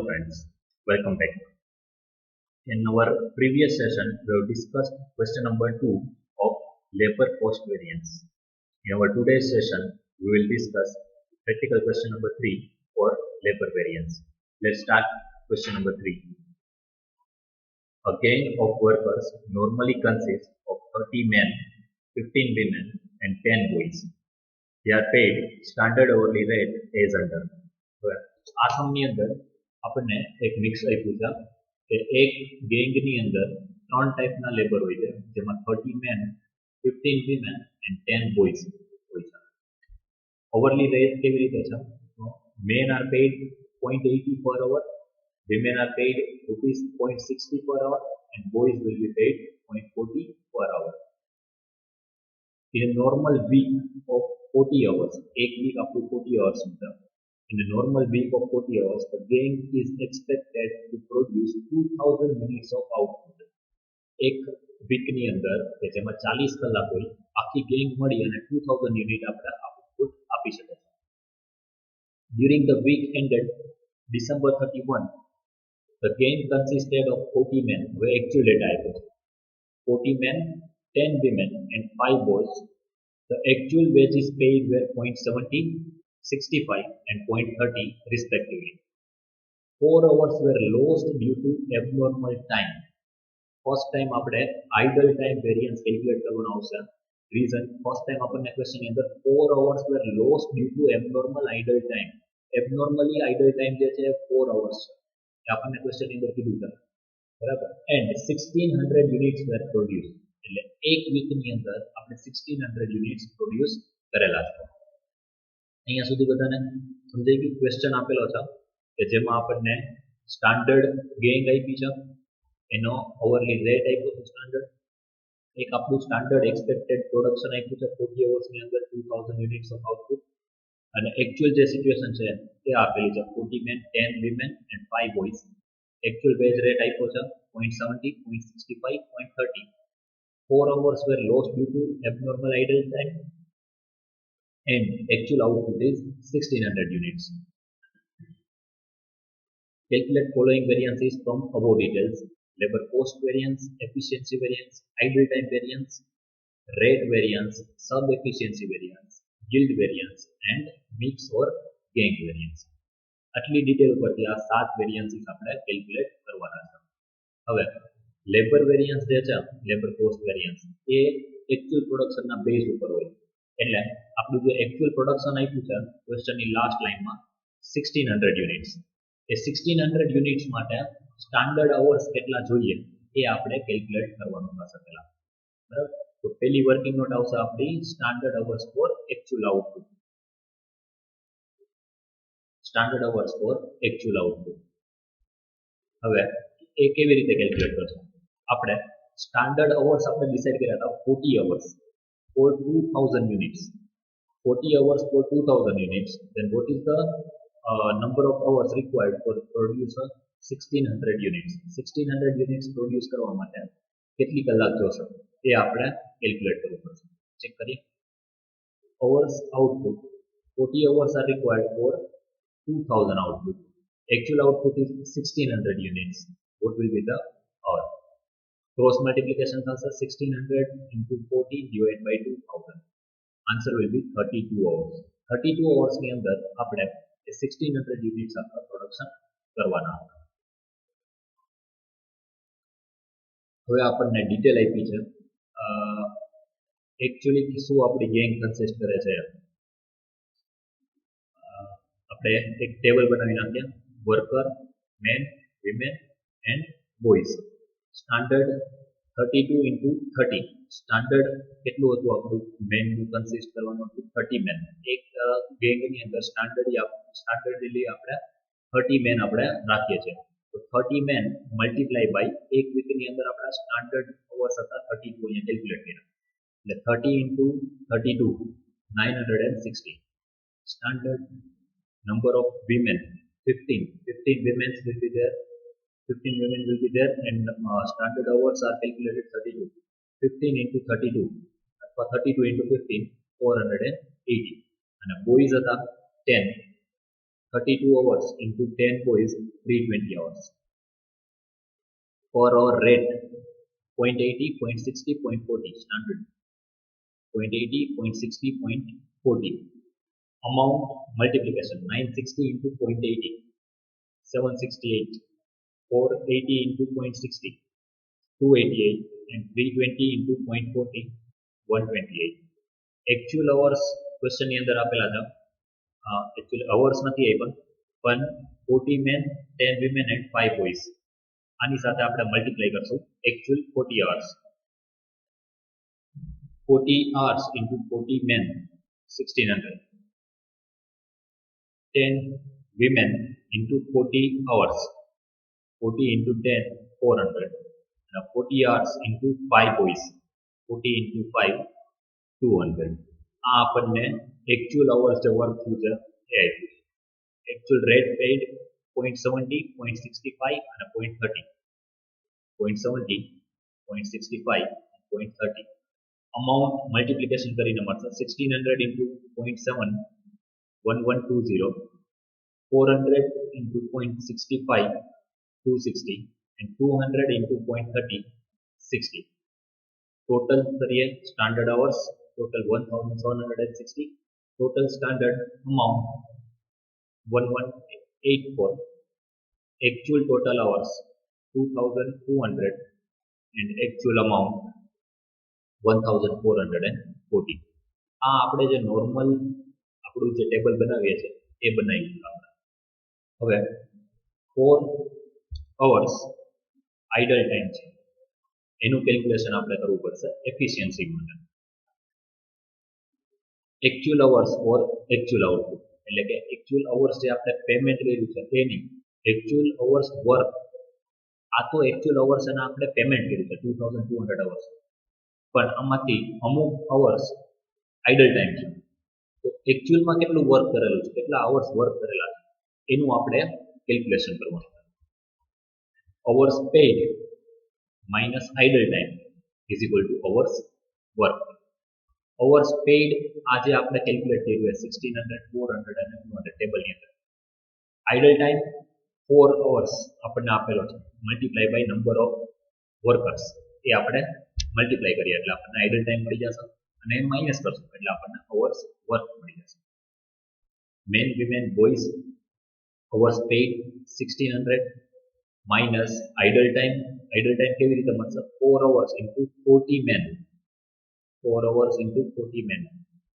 friends, welcome back. In our previous session, we have discussed question number 2 of labor cost variance. In our today's session, we will discuss practical question number 3 for labor variance. Let's start question number 3. A gang of workers normally consists of 30 men, 15 women and 10 boys. They are paid standard hourly rate as under. આ સમની અંદર આપણને એક mix આપ્યું છે કે એક ગેંગની અંદર ત્રણ ટાઈપના લેબર હોય છે, જેમાં 30 મેન, 15 વિમેન એન્ડ 10 બોયઝ હોય છે. અવરલી રેટ કેવી રીતે છે? Men are paid 0.80 per hour, women are paid rupees 0.60 per hour and boys will be paid 0.40 per hour. In a normal week of 40 hours, एक week up to 40 hours होता है. In a normal week of 40 hours, the gang is expected to produce 2000 units of output. એક week ની અંદર કે જેમાં 40 કલાક હોય, આખી gang મળી અને 2000 યુનિટ આપણે આઉટપુટ આપી શકે છે. During the week ended December 31, the gang consisted of 40 men. હવે actual data આપ્યો છે. 40 men, 10 women and 5 boys. The actual wages paid were 0.70, 65 and 0.30 respectively. 4 hours were lost due to abnormal time. First time આપણે idle time variance calculate કરવાનો આવશે. Reason, first time આપણને question ની અંદર 4 hours were lost due to abnormal idle time. Abnormally idle time જે છે 4 hours છે. એ આપણને question ની અંદર કીધું છે. બરાબર? And 1600 units were produced. એટલે એક વીક ની અંદર આપણે 1600 યુનિટ્સ પ્રોડ્યુસ કરેલા છે. અહીંયા સુધી બધાને સમજાઈ ગયું? ક્વેશ્ચન આપેલો છે કે જેમાં આપણને સ્ટાન્ડર્ડ ગેંગ આપી છે, એનો અવરલી રેટ આપ્યો છે સ્ટાન્ડર્ડ, એક આપણું સ્ટાન્ડર્ડ એક્સપેક્ટેડ પ્રોડક્શન આપ્યું છે 40 અવર્સની અંદર 2000 યુનિટ્સ ઓફ આઉટપુટ, અને એકચ્યુઅલ જે સિચ્યુએશન છે તે આપેલી છે 40 men, 10 women and 5 boys. Actual wage rate આપ્યો છે 0.70, 0.65, 0.30. 4 hours were lost due to abnormal idle time and actual output is 1600 units. Calculate following variances from above details: labor cost variance, efficiency variance, idle time variance, rate variance, sub-efficiency variance, yield variance and mix or gang variance. આટલી detail પરથી આ 7 variances આપણે calculate કરવાના છે. હવે labour variance જે છે, labour cost variance, એ actual પ્રોડક્શનના base ઉપર હોય. એટલે આપણું જે એકચ્યુઅલ પ્રોડક્શન આપ્યું છે ક્વેશ્ચનની લાસ્ટ લાઇનમાં 1600 યુનિટ્સ, એ 1600 યુનિટ્સ માટે સ્ટાન્ડર્ડ અવર્સ કેટલા જોઈએ એ આપણે કેલ્ક્યુલેટ કરવાનું થશે પહેલા. બરાબર? તો પહેલી વર્કિંગ નોટ આવશે આપણી standard hours for actual output. Standard hours for actual output. હવે એ કેવી રીતે કેલ્ક્યુલેટ કરશું? આપણે સ્ટાન્ડર્ડ અવર્સ આપણે ડિસાઇડ કર્યા હતા 40 hours for 2000 units. 40 hours for 2000 units, then what is the number of hours required for produce 1600 units? 1600 units produce કરવા માટે કેટલી કલાક જોશે એ આપણે કેલ્ક્યુલેટ કરવું પડશે. ચેક કરીએ. hours output, 40 hours are required for 2000 output. Actual output is 1600 units. What will be the hour? Cross multiplication થશે 1600 into 40 divided by 2000. Answer will be 32 hours. 32 hours ની અંદર આપણે 1600 યુનિટ્સ આપણા પ્રોડક્શન કરવાના હતા. હવે આપણને ડિટેલ આપી છે એકચ્યુઅલી શું આપણી ગેંગ કન્સિસ્ટ કરે છે. આપણે એક ટેબલ બનાવી નાખીએ. Worker, men, women and boys. Standard 32 into 30. Standard કેટલું હતું આપણું? મેનનું કન્સિસ્ટ કરવાનું હતું 30 મેન. એક ગેંગની અંદર સ્ટાન્ડર્ડલી આપણે 30 મેન આપણે રાખીએ છીએ. તો 30 મેન મલ્ટીપ્લાય બાય એક વીકની અંદર આપણા સ્ટાન્ડર્ડ અવર્સ હતા 32 અહીંયા કેલ્ક્યુલેટ કર્યા. એટલે 30 into 32 960. Standard number of women 15 women will be there. 15 women will be there and standard hours are calculated 32. 15 into 32 અથવા 32 into 15 480. અને બોયઝ હતા 10. 32 hours into 10 boys, 320 hours. Per hour rate, 0.80, 0.60, 0.40, standard. 0.80, 0.60, 0.40. Amount multiplication, 960 into 0.80, 768. 480 into 0.60, 288, and 320 into 0.40, 128. Actual hours question ની અંદર આપેલા હતા. Actual hours નથી આપ્યા, પણ 40 men, 10 women and 5 boys. આની સાથે આપણે મલ્ટીપ્લાય કરશું. Actual 40 hours. 40 hours into 40 men, 1600. 10 women into 40 hours. 40 into 10, 400. 40 hours into 5 boys. 40 into 5, 200. આ આપણને actual hours જે વર્ક થયું છે એ આપ્યું. Actual rate paid 0.70, 0.65 અને 0.30. 0.70, 0.65, 0.30. Amount multiplication કરીને મળશે 1600 into 0.7, 1120. 400 into 0.65, 260, and 200 into 0.30, 60. Total करिए standard hours, total 1760. Total standard amount 1184. Actual total hours 2200 and actual amount 1440. આ આપણે જે નોર્મલ આપણું જે ટેબલ બનાવીએ છીએ એ બનાવી લીધું આપણે. હવે 4 hours idle time છે એનું કેલ્ક્યુલેશન આપણે કરવું પડશે એફિશિયન્સી માટે. actual hours for actual output એટલે કે actual hours જે આપણે પેમેન્ટ કર્યું છે તેની actual hours work. આ તો actual hours અને આપણે પેમેન્ટ કર્યું છે 2200 hours, પણ આમાંથી અમુક hours idle time છે. તો actual માં કેટલું વર્ક કરેલું છે, કેટલા hours વર્ક કરેલા છે એનું આપણે કેલ્ક્યુલેશન કરવાનું. hours paid minus idle time is equal to hours work. hours paid આજે આપણે કેલ્ક્યુલેટ કર્યું છે 1600, 400 અને 200 ટેબલની અંદર. idle time 4 hours આપણને આપેલો છે, multiply by number of workers એ આપણે મલ્ટીપ્લાય કરીએ એટલે આપણને idle time મળી જશે અને માઇનસ કરશું એટલે આપણને hours work મળી જશે. men, women, boys hours paid 1600 minus idle time. idle time કેવી રીતે મળશે? 4 hours into 40 men. 4 hours into 40 men,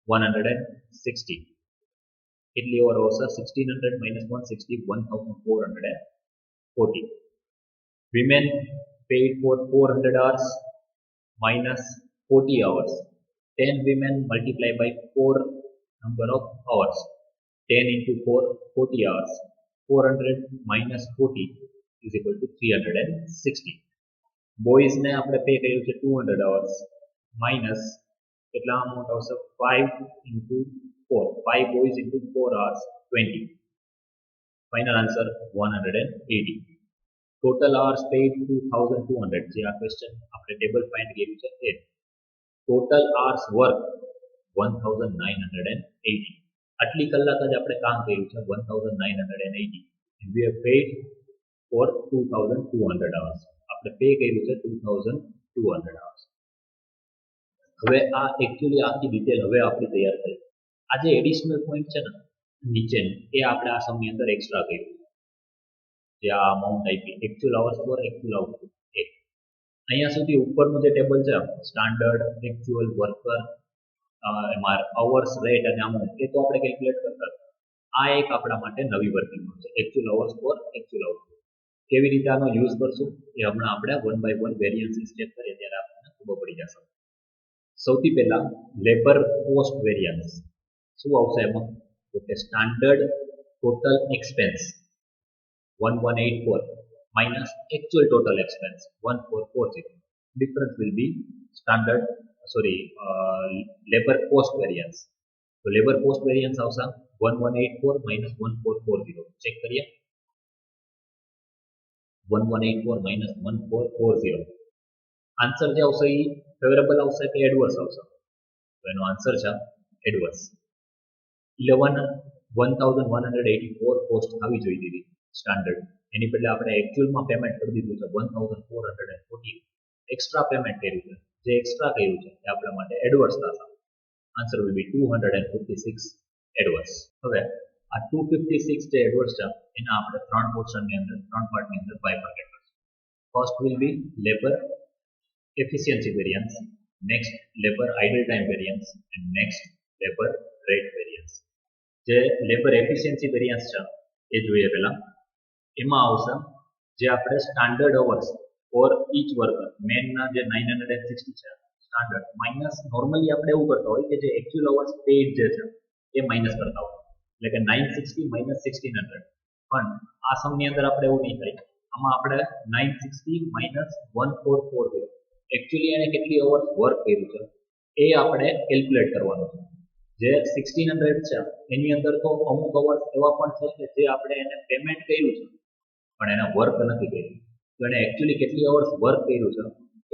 160. કેટલી ઓવર આવશે? 1600 minus 160, 1440. women paid for 400 hours minus 40 hours. 10 women multiplied by 4 number of hours. 10 into 4, 40 hours. 400 minus 40 is equal to 360. boys ને આપણે pay કર્યું છે 200 hours minus કેટલા amount આવશે? 5 into 4, 5 boys into 4 hours, 20. Final answer 180. total hours paid 2200. જે આ question આપણે table find કર્યું છે એ. total hours work 1980. આટલી કલાક જ આપણે કામ કર્યું છે 1980 and we have paid for 2200 hours. આપણે પે કર્યું છે 2200 hours. હવે આ એકચ્યુઅલી આખી ડિટેલ હવે આપણી તૈયાર થઈ. આ જે એડિશનલ પોઈન્ટ છે ને નીચેનું એ આપણે આ સમની અંદર એક્સ્ટ્રા કર્યું જે આ અમાઉન્ટ આપી actual hours for actual output. અહીંયા સુધી ઉપરનું જે ટેબલ છે સ્ટાન્ડર્ડ, એકચ્યુઅલ, વર્કર, એમાં અવર્સ, રેટ અને અમાઉન્ટ એ તો આપણે કેલ્ક્યુલેટ કરતા હતા. આ એક આપણા માટે નવી વર્કિંગ છે actual hours for actual output. કેવી રીતે આનો યુઝ કરશું એ હમણાં આપણે 1 by 1 વેરિયન્સીસ ચેક કરીએ ત્યારે આપણને ખબર પડી જશે. સૌથી પહેલા લેબર કોસ્ટ વેરિયન્સ શું આવશે એમાં? તો કે standard total expense 1184 minus actual total expense 1440. difference will be standard labor cost variance. તો labor cost variance આવશે 1184 minus 1440. ચેક કરીએ 1184 minus 1440. આન્સર જે આવશે એ ફેવરેબલ આવશે કે એડવર્સ આવશે? તો એનો આન્સર છે એડવર્સ. 11 1184 કોસ્ટ આવી જોઈ દીધી સ્ટાન્ડર્ડ, એની બદલે આપણે એકચ્યુઅલમાં પેમેન્ટ કરી દીધું છે 1440, એક્સ્ટ્રા પેમેન્ટ કર્યું છે. જે એક્સ્ટ્રા કર્યું છે એ આપણા માટે એડવર્સ થશે. Answer will B 256 adverse. હવે આ 256 જે એડવર્સ છે એના આપણે ત્રણ પોર્શનની અંદર, ત્રણ પાર્ટની અંદર બાયફર્કેટ કરશું. First will be labour efficiency variance, next labour idle time variance and next labour rate variance. જે લેબર એફિશિયન્સી વેરિયન્સ છે એ જોઈએ પહેલા. એમાં આવશે જે આપણે standard hours for each worker, મેનના જે 960 છે સ્ટાન્ડર્ડ, માઇનસ નોર્મલી આપણે એવું કરતા હોય કે જે એકચ્યુઅલ અવર્સ પેઇડ જે છે એ માઇનસ કરતા હોય, એટલે કે 960 માઇનસ 1600. પણ આ સમની અંદર આપણે એવું નહીં કરીએ. આમાં આપણે 960 માઇનસ 1440, એકચ્યુઅલી એને કેટલી અવર્સ વર્ક કર્યું છે એ આપણે કેલ્ક્યુલેટ કરવાનું છે. જે 1600 છે એની અંદર તો અમુક અવર્સ એવા પણ છે કે જે આપણે એને પેમેન્ટ કર્યું છે પણ એને વર્ક નથી કર્યું, તો એને એકચ્યુઅલી કેટલી અવર્સ વર્ક કર્યું છે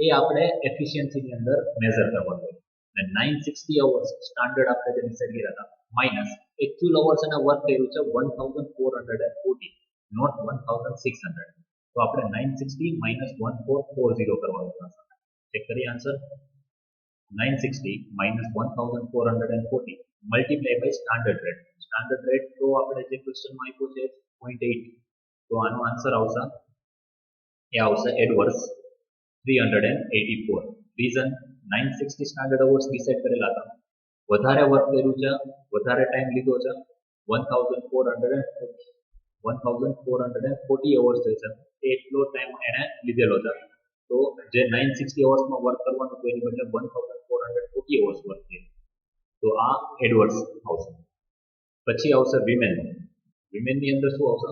એ આપણે એફિશિયન્સીની અંદર મેઝર કરવાનું હોય. અને 960 અવર્સ સ્ટાન્ડર્ડ આપણે જે ડિસાઇડ કર્યા હતા માઇનસ એકચ્યુઅલ અવર્સ એને વર્ક કર્યું છે 1440, નોટ 1600. તો આપણે 960 માઇનસ 1440 કરવાનું થશે. ચેક કરીએ answer. 960 minus 1440 multiply by standard rate. Standard rate તો આપણે જે ક્વેશ્ચનમાં આપ્યો છે 0.8, તો આનો આન્સર આવશે એ આવશે adverse 384. Reason 960 standard hours decide કરેલા હતા, વધારે વર્ક કર્યું છે, વધારે ટાઈમ લીધો છે, 1440 અવર્સ જે છે એટલો ટાઈમ એને લીધેલો છે. તો જે 960 અવર્સમાં વર્ક કરવાનું હતું એની બદલે 1440 અવર્સ વર્ક કર્યું, તો આ એડવર્સ આવશે. પછી આવશે વિમેન. વિમેનની અંદર શું આવશે?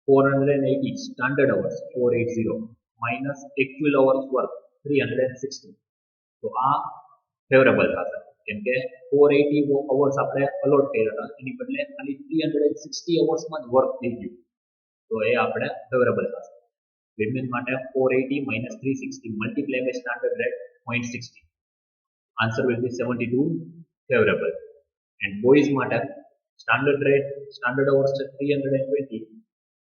480 standard hours 480 minus actual hours work 360. તો આ ફેવરેબલ થશે કેમ કે 480 અવર્સ આપણે અલોટ કર્યા હતા એની બદલે ખાલી 360 અવર્સમાં જ વર્ક થઈ ગયું, તો એ આપણે ફેવરેબલ થશે. વિમેન માટે 480 minus 360 multiply by standard rate 0.60. Answer will be 72 favorable. And boys માટે standard rate, standard hours છે 320,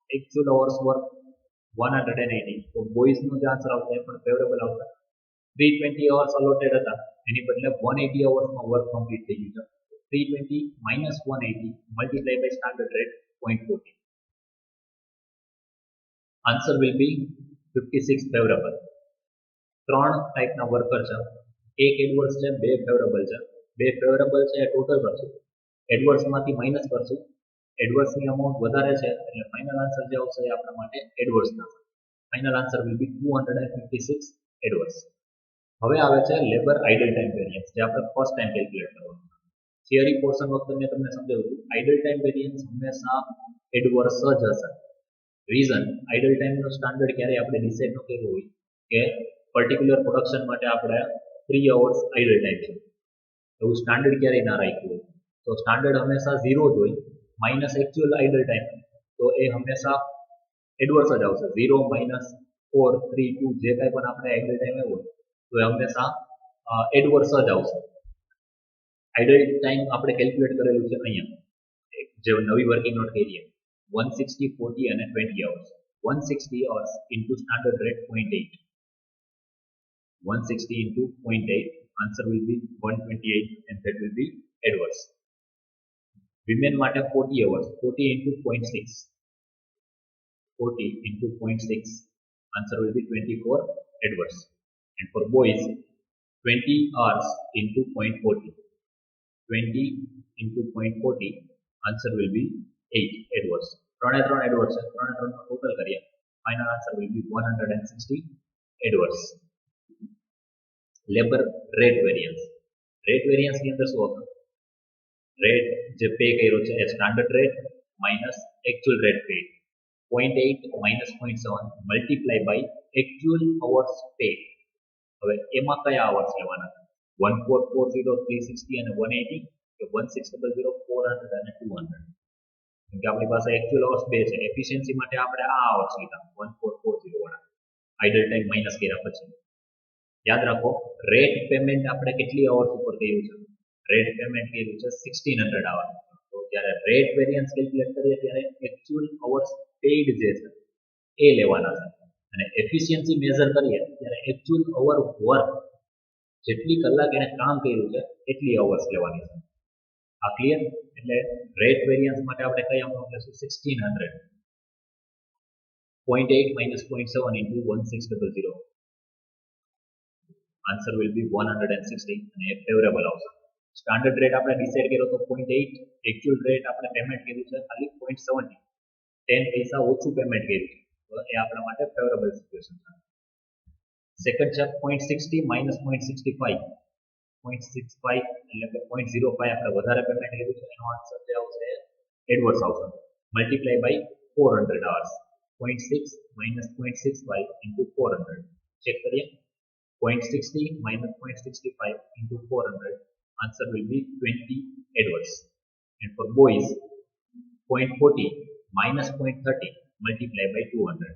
actual hours work 180. તો boys નો જે આન્સર આવશે એ પણ ફેવરેબલ આવશે. 320 hours allotted હતા એની બદલે 180 hours માં વર્ક કમ્પ્લીટ થઈ ગયું છે. 320 minus 180 multiply by standard rate 0.40. Answer will B 56 favourable. ત્રણ ટાઈપના વર્કર છે, એક એડવર્સ છે, બે ફેવરેબલ છે. બે ફેવરેબલ છે એ ટોટલ કરશું, એડવર્સમાંથી માઇનસ કરશું, એડવર્સની અમાઉન્ટ વધારે છે એટલે ફાઇનલ આન્સર જે આવશે એ આપણા માટે એડવર્સ થશે. Final answer will B 256 adverse. હવે આવે છે લેબર આઇડલ ટાઈમ વેરિયન્સ, જે આપણે ફર્સ્ટ ટાઈમ કેલ્ક્યુલેટ કરવાનું. થિયરી પોર્શન વખતે મેં તમને સમજાવ્યું હતું આઇડલ ટાઈમ વેરિયન્સ હંમેશા એડવર્સ જ હશે. રીઝન, આઇડલ ટાઈમનો સ્ટાન્ડર્ડ ક્યારે આપણે ડિસાઇડ ન કર્યું હોય કે પર્ટિક્યુલર પ્રોડક્શન માટે આપણે 3 અવર્સ આઇડલ ટાઈમ છે, એવું સ્ટાન્ડર્ડ ક્યારેય ના રાખ્યું હોય. તો સ્ટાન્ડર્ડ હંમેશા 0 જ હોય માઇનસ એકચ્યુઅલ આઇડલ ટાઈમ, તો એ હંમેશા એડવર્સ જ આવશે. 0 માઇનસ 4 3 2 જે કાંઈ પણ આપણે આઇડલ ટાઈમ આવ્યો હોય તો એ હંમેશા એડવર્સ જ આવશે. આઇડલ ટાઈમ આપણે કેલ્ક્યુલેટ કરેલું છે અહીંયા, જે નવી વર્કિંગ નોટ કરીએ 160, 40 અને 20 hours. 160 hours into standard rate 0.8. 160 into 0.8. Answer will be 128 and that will be adverse. Women માટે 40 hours. 40 into 0.6. 40 into 0.6. Answer will be 24 adverse. And for boys 20 hours into 0.40. 20 into 0.40. Answer will be 8 adverse. ત્રણે ત્રણ adverse છે, ત્રણે ત્રણનો total કરીએ final answer will be 160 adverse. Labour rate variance. Rate variance ની અંદર શું હતું? રેટ જે પે કર્યો છે એ standard rate minus actual rate pay 0.8 minus 0.7 multiply by actual hours pay. હવે એમાં કયા અવર્સ લેવાના? 1440, 360 અને 180 કે 1600, 400 અને 200? કેમ કે આપણી પાસે એકચ્યુઅલ અવર્સ 2 છે, એફિશિયન્સી માટે આપણે આ અવર્સ લીધા 1440 વાળા, આઇડલ ટાઈમ માઇનસ કર્યા પછી. યાદ રાખો રેટ પેમેન્ટ આપણે કેટલી અવર્સ ઉપર કર્યું છે? રેટ પેમેન્ટ કર્યું છે 1600 આવર. તો જ્યારે રેટ વેરિયન્સ કેલ્ક્યુલેટ કરીએ ત્યારે એકચ્યુઅલ અવર્સ પેઇડ જે છે એ લેવાના છે અને એફિશિયન્સી મેઝર કરીએ ત્યારે એકચ્યુઅલ અવર વર્ક જેટલી કલાક એને કામ કર્યું છે એટલી અવર્સ લેવાની છે. આ ક્લિયર? એટલે રેટ વેરિયન્સ માટે આપણે કઈ અમાઉન્ટ લેશું? 1600. 0.8 minus 0.7 into 1600. Answer will be 160 અને એ ફેવરેબલ આવશે. સ્ટાન્ડર્ડ રેટ આપણે ડિસાઇડ કર્યો તો 0.8, એકચ્યુઅલ રેટ આપણે પેમેન્ટ કર્યું છે ખાલી 0.70, 10 પૈસા ઓછું પેમેન્ટ કર્યું છે, તો એ આપણા માટે ફેવરેબલ સિચ્યુએશન છે. સેકન્ડ છે 0.60 minus 0.65. 0.65 એટલે કે 0.05 આપણે વધારે પેમેન્ટ કર્યું છે, એનો આન્સર જે આવશે એડવર્સ આવશે. Multiply by 400 hours. 0.6 minus 0.65 into 400. Check કરીએ. 0.60 minus 0.65 into 400. Answer will be 20 adverse. And for boys, 0.40 minus 0.30 multiplied by 200.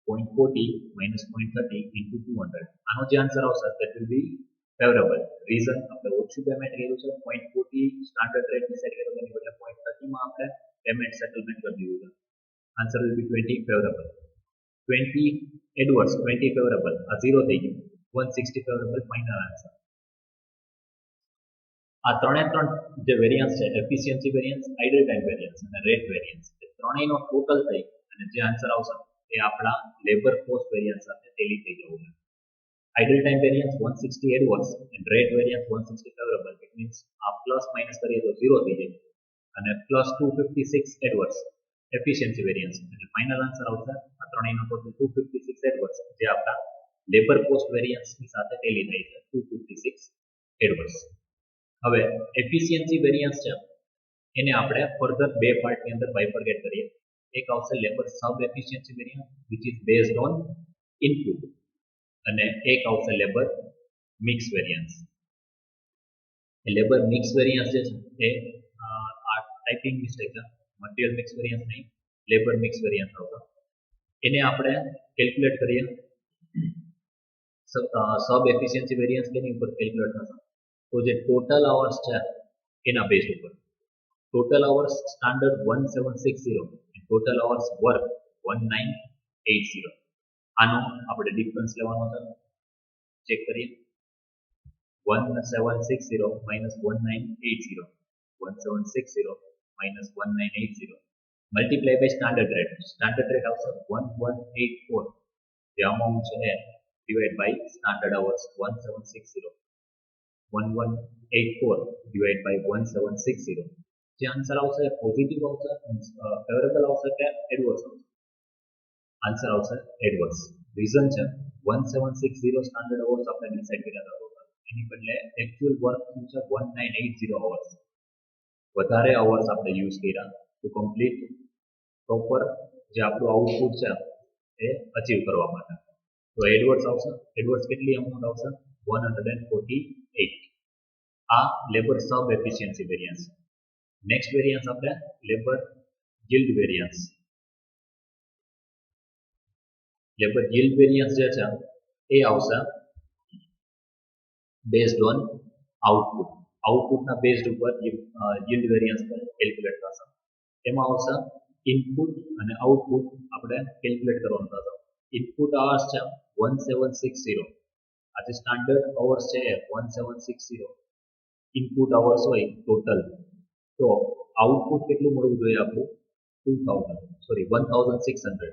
0.40 minus 0.30 into 200. આનો જે આન્સર આવશે that will be favorable. Reason આપણે ઓછું પેમેન્ટ કર્યું છે, 0.40 સ્ટાન્ડર્ડ રેટ ડિસાઇડ કર્યો તેની બદલે 0.30 માં આપણે પેમેન્ટ સેટલમેન્ટ કરી દીધું છે. Answer will be 20 favorable. 20 adverse, 20 favorable. આ 0 થઈ ગયું. 160 favorable ફાઇનલ આન્સર. આ ત્રણે ત્રણ જે વેરિયન્સ છે, efficiency variance, idle time variance અને રેટ વેરિયન્સ, એ ત્રણેયનો ટોટલ થઈ અને જે આન્સર આવશે એ આપણા લેબર કોસ્ટ વેરિયન્સ સાથે ટેલી થઈ જવું છે. Idle time variance 160 adverse and rate variance 160 favourable. It means આ પ્લસ માઇનસ કરીએ તો 0 થઈ જાય અને પ્લસ 256 એડવર્સ એફિશિયન્સી વેરિયન્સ, એટલે ફાઇનલ આન્સર આવશે આ ત્રણેયનો ટોટલ 256 એડવર્સ, જે આપણા લેબર કોસ્ટ વેરિયન્સની સાથે ટેલી થઈ છે 256 એડવર્સ. હવે એફિશિયન્સી વેરિયન્સ છે એને આપણે ફર્ધર બે પાર્ટની અંદર બાયફર્ગેટ કરીએ. એક આવશે labour sub efficiency variance which is based on input અને એક આવશે labour mix variance. Labour mix variance જે છે એ આ ટાઈપિંગ મિસ્ટેક છે, મટીરિયલ મિક્સ વેરિયન્સ નહીં, લેબર મિક્સ વેરિયન્સ આવશે. એને આપણે કેલ્ક્યુલેટ કરીએ. સબ એફિશિયન્સી વેરિયન્સ તેની ઉપર કેલ્ક્યુલેટ થશે તો જે ટોટલ અવર્સ છે એના બેઝ ઉપર. Total hours standard 1760 and total hours work 1980. આનો આપણે ડિફરન્સ લેવાનો છે. ચેક કરીએ. 1760 minus 1980. 1760 minus 1980 multiply by standard rate. Standard rate આવશે 1184. જે અમાઉન્ટ છે એ divide by standard hours 1760. 1184 divided by 1760. જે આન્સર આવશે પોઝિટિવ આવશે, ફેવરેબલ આવશે કે એડવર્સ આવશે? આન્સર આવશે એડવર્સ. રીઝન છે 1760 સ્ટાન્ડર્ડ અવર્સ આપણે ડિસાઇડ કર્યા હતા, એની બદલે એકચ્યુઅલ વર્ક શું છે 1980 અવર્સ. વધારે અવર્સ આપણે યુઝ કર્યા ટુ કમ્પ્લીટ પ્રોપર જે આપણું આઉટપુટ છે એ અચીવ કરવા માટે. તો એડવર્સ આવશે. એડવર્સ કેટલી અમાઉન્ટ આવશે? 148. આ લેબર સબ એફિશિયન્સી વેરિયન્સ. નેક્સ્ટ વેરિયન્સ આપણે labour yield variance. Labour yield variance જે છે એ આવશે બેઝડ ઓન આઉટપુટ. આઉટપુટના બેઝડ ઉપર yield વેરિયન્સ કેલ્ક્યુલેટ થશે. એમાં આવશે ઇનપુટ અને આઉટપુટ આપણે કેલ્ક્યુલેટ કરવાનું થશે. ઇનપુટ અવર્સ છે 1760. આ જે સ્ટાન્ડર્ડ અવર્સ છે 1760 ઇનપુટ અવર્સ હોય ટોટલ, તો આઉટપુટ કેટલું મળવું જોઈએ આપણું? 1600.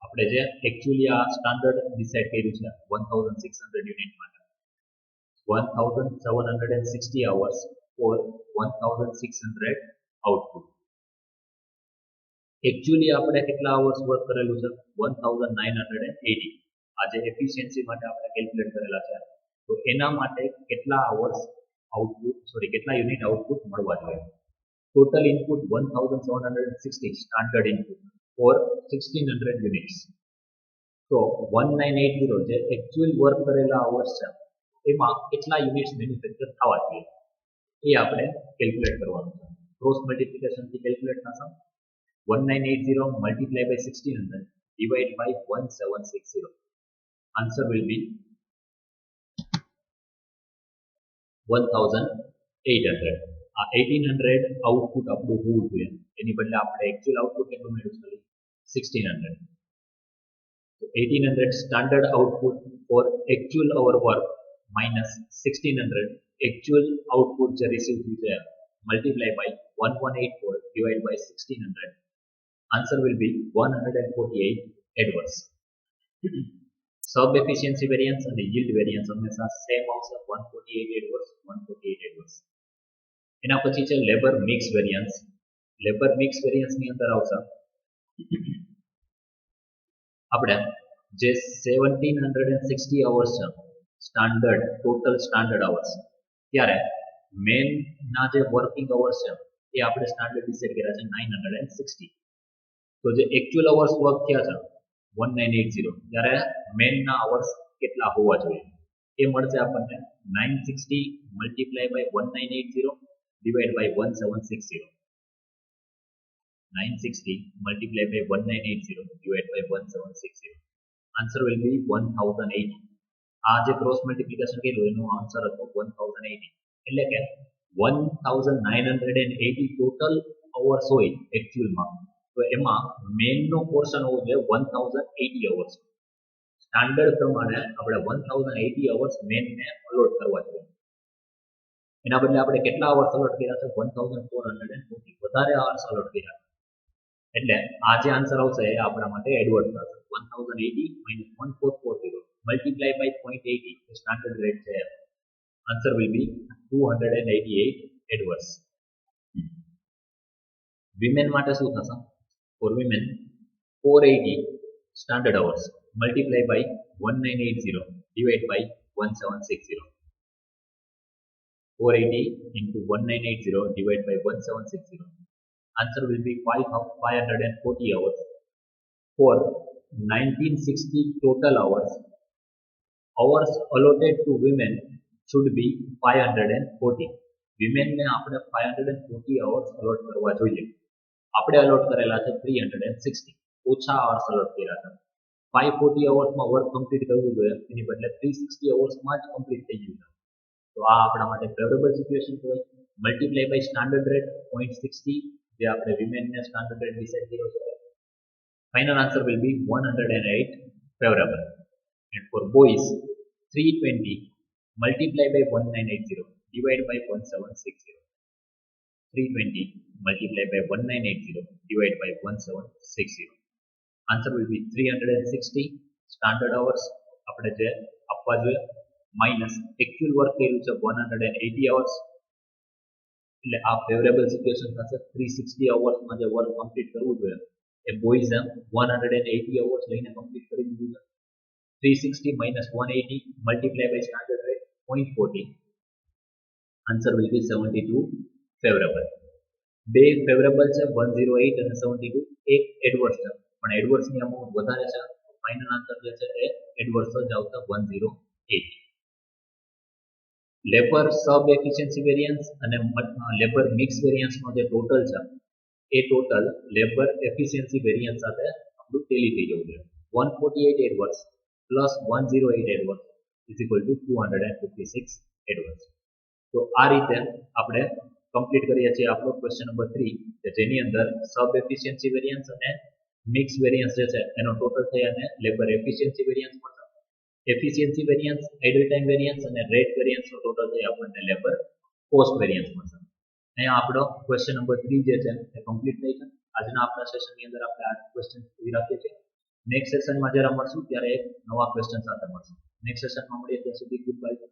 આપણે જે એકચ્યુઅલી આ સ્ટાન્ડર્ડ ડિસાઇડ કર્યું છે 1600 યુનિટ માટે. 1760 hours for 1600 આઉટપુટ. એકચ્યુઅલી આપણે કેટલા અવર્સ વર્ક કરેલું છે? 1980. આ જે એફિશિયન્સી માટે આપણે કેલ્ક્યુલેટ કરેલા છે, તો એના માટે કેટલા અવર્સ આઉટપુટ, કેટલા યુનિટ આઉટપુટ મળવા જોઈએ? Total input 1760 standard input for 1600 units. તો 1980 જે એકચ્યુઅલ વર્ક કરેલા અવર્સ છે એમાં કેટલા યુનિટ્સ મેન્યુફેક્ચર થવા જોઈએ એ આપણે કેલ્ક્યુલેટ કરવાનું છે. ક્રોસ મલ્ટિપ્લિકેશનથી કેલ્ક્યુલેટ થશે. 1980 multiplied by 1600 divided by 1760. Answer will be 1800. આ 1800 આઉટપુટ આપણું હોવું જોઈએ, એની બદલે આપણે એકચ્યુઅલ આઉટપુટ કેટલું મેળવ્યું છે? 1600. So 1800 standard output for actual our work minus 1600 actual output જે receive થયું છે multiply by 1184 divided by 1600. Answer will be 148 adverse. Sub efficiency variance અને yield variance હંમેશા સેમ આવશે, 148 adverse 148 adverse. એના પછી છે labour mix variance. Labour mix variance ની અંદર આવશે આપણે જે 1760 અવર્સ છે સ્ટાન્ડર્ડ ટોટલ સ્ટાન્ડર્ડ અવર્સ, ત્યારે મેન ના જે વર્કિંગ અવર્સ છે એ આપણે સ્ટાન્ડર્ડ ડિસાઇડ કર્યા છે 960. તો જે એકચ્યુઅલ અવર્સ વર્ક થયા છે 1980, ત્યારે મેન ના અવર્સ કેટલા હોવા જોઈએ એ મળશે આપણને 960 multiply by 1980 divided by 1760. 960 multiplied by 1980 divided by 1760. Answer will be 1080. આ જે ક્રોસ મલ્ટીપ્લિકેશન કર્યું એનો આન્સર હતો 1080. એટલે કે 1980 ટોટલ અવર્સ હોય એકચ્યુઅલમાં, તો એમાં મેનનો પોર્શન હોવો જોઈએ 1080 અવર્સ. સ્ટાન્ડર્ડ પ્રમાણે આપણે 1080 અવર્સ મેનને અલોટ કરવા જોઈએ. એના બદલે આપણે કેટલા અવર્સ અલોટ કર્યા છે? 1440. વધારે અવર્સ અલોટ કર્યા. એટલે આ જે આન્સર આવશે એ આપણા માટે એડવર્સ થશે. 1080 minus 1440 multiply by 0.80 standard rate છે. Answer will be 288 adverse. Women માટે શું થશે? For women 480 standard hours multiply by 1980 divided by 1760. 480 into 1980 divided by 1760. Answer will be 540 hours. For 1960 total hours, hours allotted to women should be 540. Women ને આપણે 540 hours allot કરવા જોઈએ. આપણે allot કરેલા છે 360. ઓછા hours allot કર્યા છે. 540 hours માં વર્ક કમ્પ્લીટ કરવું જોઈએ, એની બદલે 360 hours માં જ કમ્પ્લીટ થઈ ગયું છે. તો આ આપણા માટે ફેવરેબલ સિચ્યુએશન કહેવાય. મલ્ટીપ્લાય બાય સ્ટાન્ડર્ડ રેટ 0.60, જે આપણે વિમેન ને સ્ટાન્ડર્ડ રેટ ડિસાઇડ કર્યો છે. Final answer will be 108 favorable. And for boys 320 multiply by 1980 divided by 1760. 320 multiply by 1980 divided by 1760. Answer will be 360 standard hours આપણે જે આપવા જોઈએ માઇનસ એકચ્યુઅલ વર્ક કર્યું છે 180 hours, એટલે આ ફેવરેબલ સિચ્યુએશન થશે. 360 અવર્સમાં જે વર્ક કમ્પ્લીટ કરવું જોઈએ એ બોયઝ 180 અવર્સ લઈને કમ્પ્લીટ કરી દીધું છે. 360 minus 180 multiply by standard rate 0.40. Answer will be 72 favorable. બે ફેવરેબલ છે 108 અને 72. એક એડવર્સ છે, પણ એડવર્સ ની અમાઉન્ટ વધારે છે. ફાઇનલ આન્સર જે છે એ એડવર્સ જ આવશે 108. લેબર સબ એફિશિયન્સી વેરિયન્સ અને લેબર મિક્સ વેરિયન્સ નો જે ટોટલ છે એ ટોટલ લેબર એફિશિયન્સી વેરિયન્સ સાથે આપણું ટેલી થઈ જવું જોઈએ. 148 adverse plus 108 adverse is equal to 256 adverse. તો આ રીતે આપણે કમ્પ્લીટ કરીએ છીએ આપણો ક્વેશ્ચન નંબર 3, કે જેની અંદર સબ એફિશિયન્સી વેરિયન્સ અને મિક્સ વેરિયન્સ જે છે એનો ટોટલ થઈ અને લેબર એફિશિયન્સી વેરિયન્સ મળશે. Efficiency variance, idle time variance અને રેટ વેરિયન્સ નો ટોટલ થઈ આપણને લેબર કોસ્ટ વેરિયન્સ મળશે. અહીંયા આપણો ક્વેશ્ચન નંબર 3 જે છે એ કમ્પ્લીટ થઈ છે. આજના આપણા સેશનની અંદર આપણે આ ક્વેશ્ચન પૂરી રાખીએ છીએ. નેક્સ્ટ સેશનમાં જ્યારે મળશું ત્યારે એક નવા ક્વેશ્ચન સાથે મળશું. નેક્સ્ટ સેશનમાં મળીએ ત્યાં સુધી ગુડ બાય.